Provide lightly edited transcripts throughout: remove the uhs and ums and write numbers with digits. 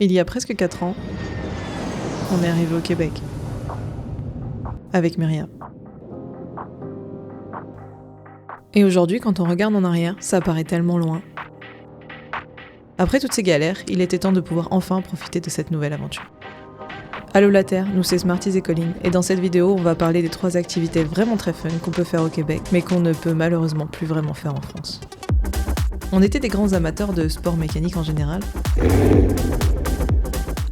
Il y a presque 4 ans, on est arrivé au Québec. Avec Myriam. Et aujourd'hui, quand on regarde en arrière, ça paraît tellement loin. Après toutes ces galères, il était temps de pouvoir enfin profiter de cette nouvelle aventure. Allô la Terre, nous c'est Smarties et Colline, et dans cette vidéo, on va parler des 3 activités vraiment très fun qu'on peut faire au Québec, mais qu'on ne peut malheureusement plus vraiment faire en France. On était des grands amateurs de sport mécanique en général.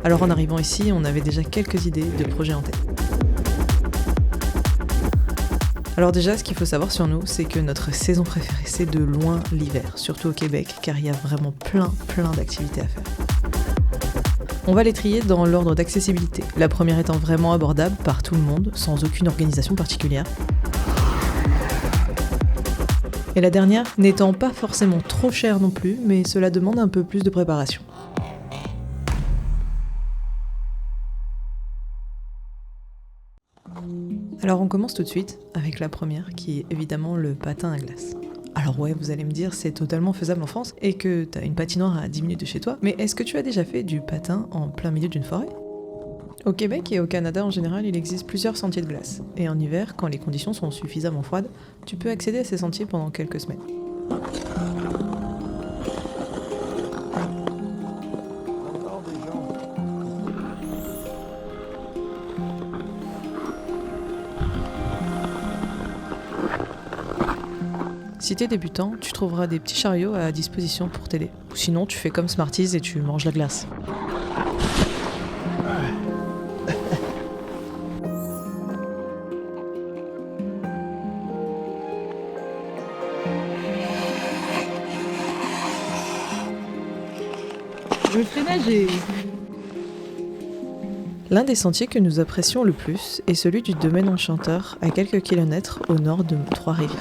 Alors en arrivant ici, on avait déjà quelques idées de projets en tête. Alors déjà, ce qu'il faut savoir sur nous, c'est que notre saison préférée, c'est de loin l'hiver, surtout au Québec, car il y a vraiment plein d'activités à faire. On va les trier dans l'ordre d'accessibilité, la première étant vraiment abordable par tout le monde, sans aucune organisation particulière. Et la dernière n'étant pas forcément trop chère non plus, mais cela demande un peu plus de préparation. Alors on commence tout de suite avec la première, qui est évidemment le patin à glace. Alors ouais, vous allez me dire, c'est totalement faisable en France, et que t'as une patinoire à 10 minutes de chez toi, mais est-ce que tu as déjà fait du patin en plein milieu d'une forêt ? Au Québec et au Canada en général, il existe plusieurs sentiers de glace, et en hiver, quand les conditions sont suffisamment froides, tu peux accéder à ces sentiers pendant quelques semaines. Si t'es débutant, tu trouveras des petits chariots à disposition pour t'aider. Ou sinon, tu fais comme Smarties et tu manges la glace. Je fais nager. L'un des sentiers que nous apprécions le plus est celui du domaine enchanteur, à quelques kilomètres au nord de Trois-Rivières.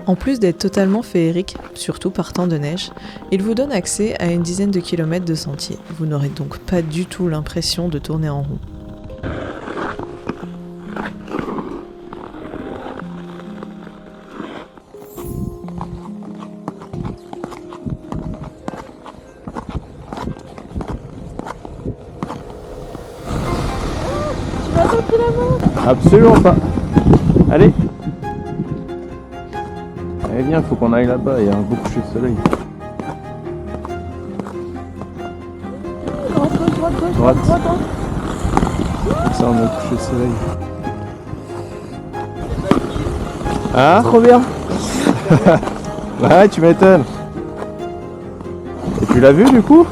En plus d'être totalement féerique, surtout par temps de neige, il vous donne accès à une dizaine de kilomètres de sentiers. Vous n'aurez donc pas du tout l'impression de tourner en rond. Tu vas sortir la main ? Absolument pas. Allez. Allez viens, faut qu'on aille là-bas, il y a un beau coucher de soleil. Droite. Comme ça on a le coucher de soleil. Ah, trop bien. Ouais, tu m'étonnes. Et tu l'as vu du coup ?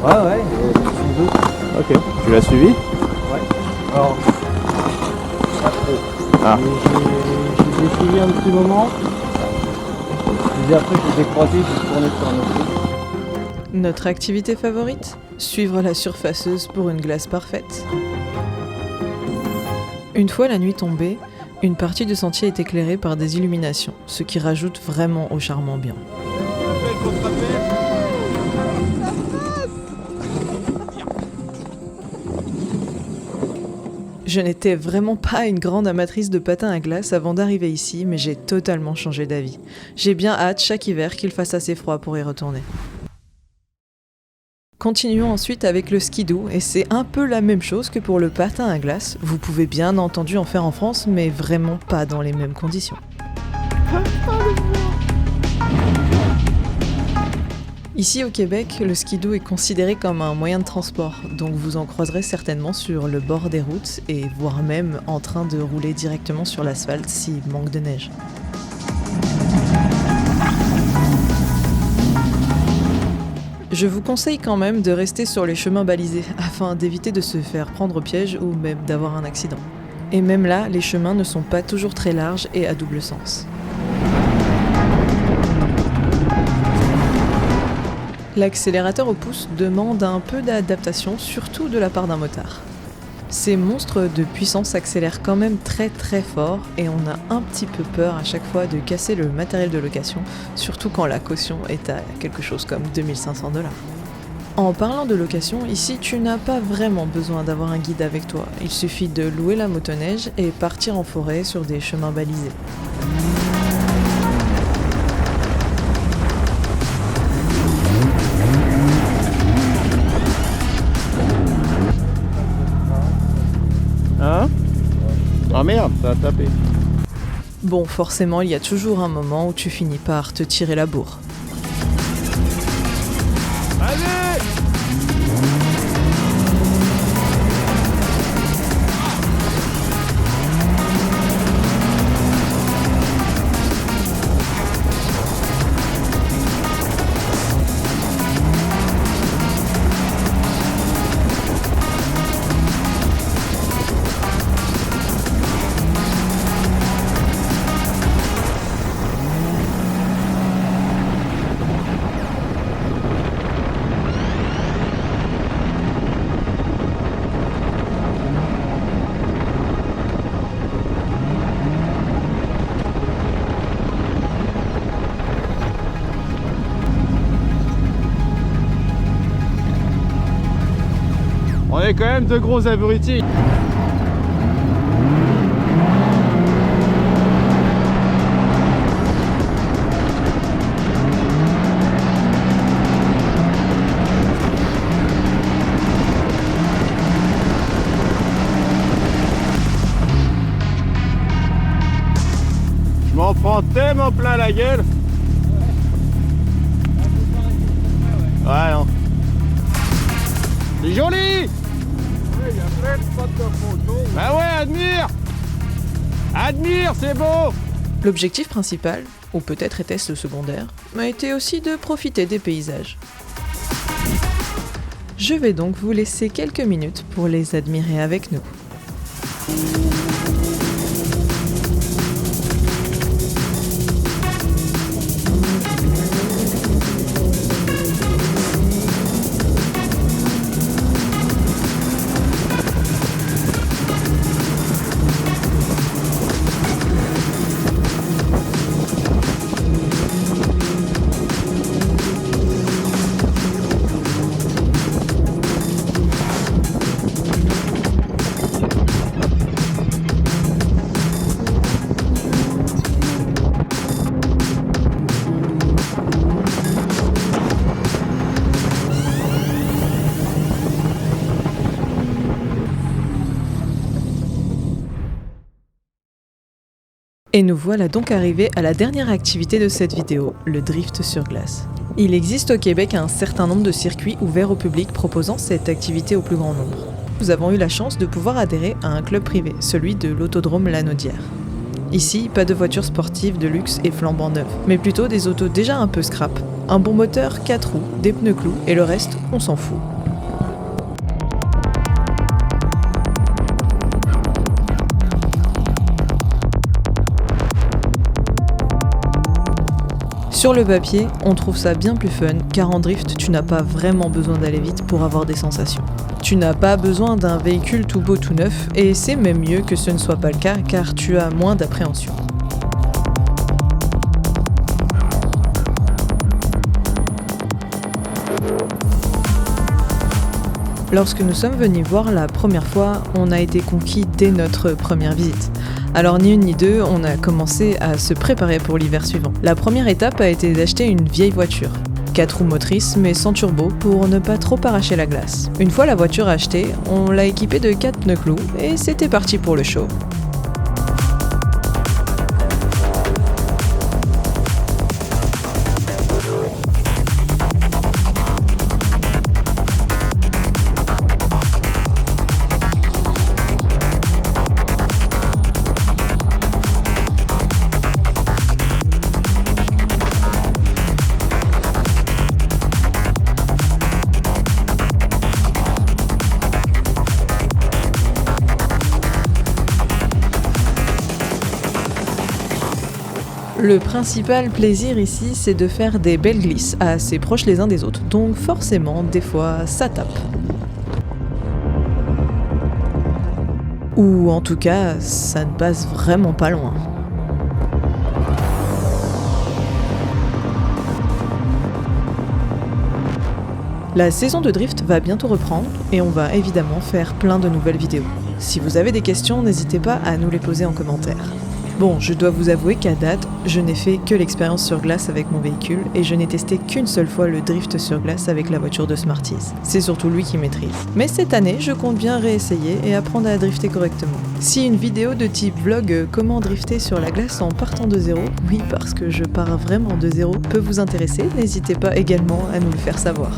Ouais, sans doute. Ok. Tu l'as suivi ? Ouais. Alors, pas trop. Ah. J'ai suivi un petit moment. Puis après, je l'ai croisé, je suis tourné sur un autre. Notre activité favorite ? Suivre la surfaceuse pour une glace parfaite. Une fois la nuit tombée, une partie du sentier est éclairée par des illuminations, ce qui rajoute vraiment au charme ambiant. Je n'étais vraiment pas une grande amatrice de patins à glace avant d'arriver ici, mais j'ai totalement changé d'avis. J'ai bien hâte chaque hiver qu'il fasse assez froid pour y retourner. Continuons ensuite avec le skidoo, et c'est un peu la même chose que pour le patin à glace. Vous pouvez bien entendu en faire en France, mais vraiment pas dans les mêmes conditions. Ici au Québec, le skidoo est considéré comme un moyen de transport, donc vous en croiserez certainement sur le bord des routes et voire même en train de rouler directement sur l'asphalte s'il manque de neige. Je vous conseille quand même de rester sur les chemins balisés afin d'éviter de se faire prendre au piège ou même d'avoir un accident. Et même là, les chemins ne sont pas toujours très larges et à double sens. L'accélérateur au pouce demande un peu d'adaptation, surtout de la part d'un motard. Ces monstres de puissance accélèrent quand même très fort et on a un petit peu peur à chaque fois de casser le matériel de location, surtout quand la caution est à quelque chose comme 2500 $. En parlant de location, ici tu n'as pas vraiment besoin d'avoir un guide avec toi, il suffit de louer la motoneige et partir en forêt sur des chemins balisés. Ah merde, ça a tapé. Bon, forcément, il y a toujours un moment où tu finis par te tirer la bourre. Allez! On est quand même de gros abrutis. Je m'en prends tellement plein la gueule. Ouais, non. C'est joli! Il y a plein de spots de photos. Bah ouais, admire! Admire, c'est beau! L'objectif principal, ou peut-être était-ce le secondaire, a été aussi de profiter des paysages. Je vais donc vous laisser quelques minutes pour les admirer avec nous. Et nous voilà donc arrivés à la dernière activité de cette vidéo, le drift sur glace. Il existe au Québec un certain nombre de circuits ouverts au public proposant cette activité au plus grand nombre. Nous avons eu la chance de pouvoir adhérer à un club privé, celui de l'autodrome Lanaudière. Ici, pas de voitures sportives de luxe et flambant neuves, mais plutôt des autos déjà un peu scrap, un bon moteur, 4 roues, des pneus clous et le reste, on s'en fout. Sur le papier, on trouve ça bien plus fun, car en drift, tu n'as pas vraiment besoin d'aller vite pour avoir des sensations. Tu n'as pas besoin d'un véhicule tout beau tout neuf, et c'est même mieux que ce ne soit pas le cas, car tu as moins d'appréhension. Lorsque nous sommes venus voir la première fois, on a été conquis dès notre première visite. Alors ni une ni deux, on a commencé à se préparer pour l'hiver suivant. La première étape a été d'acheter une vieille voiture. 4 roues motrices mais sans turbo pour ne pas trop arracher la glace. Une fois la voiture achetée, on l'a équipée de 4 pneus clous et c'était parti pour le show. Le principal plaisir ici, c'est de faire des belles glisses assez proches les uns des autres, donc forcément, des fois, ça tape. Ou en tout cas, ça ne passe vraiment pas loin. La saison de drift va bientôt reprendre et on va évidemment faire plein de nouvelles vidéos. Si vous avez des questions, n'hésitez pas à nous les poser en commentaire. Bon, je dois vous avouer qu'à date, je n'ai fait que l'expérience sur glace avec mon véhicule et je n'ai testé qu'une seule fois le drift sur glace avec la voiture de Smarties. C'est surtout lui qui maîtrise. Mais cette année, je compte bien réessayer et apprendre à drifter correctement. Si une vidéo de type vlog comment drifter sur la glace en partant de zéro, oui parce que je pars vraiment de zéro, peut vous intéresser, n'hésitez pas également à nous le faire savoir.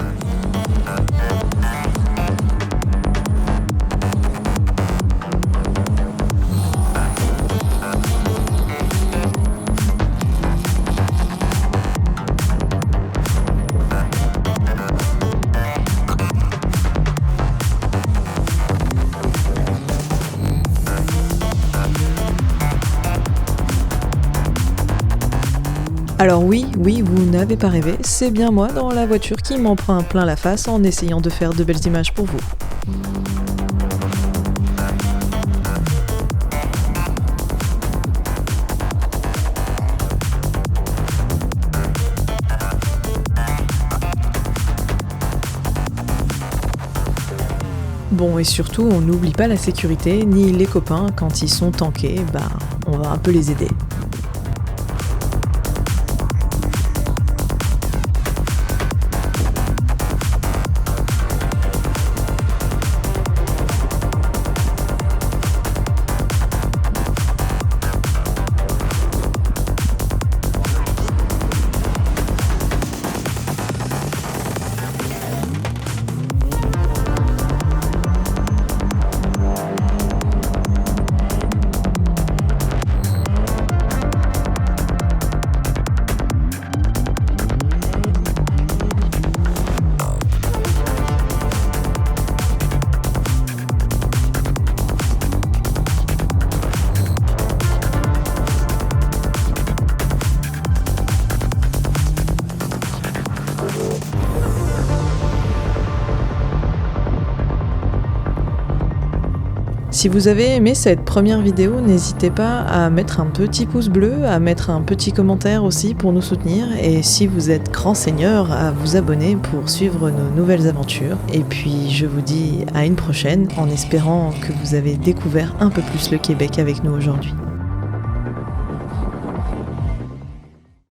Alors oui, vous n'avez pas rêvé, c'est bien moi dans la voiture qui m'en prend plein la face en essayant de faire de belles images pour vous. Bon, et surtout, on n'oublie pas la sécurité, ni les copains, quand ils sont tankés, on va un peu les aider. Si vous avez aimé cette première vidéo, n'hésitez pas à mettre un petit pouce bleu, à mettre un petit commentaire aussi pour nous soutenir, et si vous êtes grand seigneur, à vous abonner pour suivre nos nouvelles aventures. Et puis je vous dis à une prochaine, en espérant que vous avez découvert un peu plus le Québec avec nous aujourd'hui.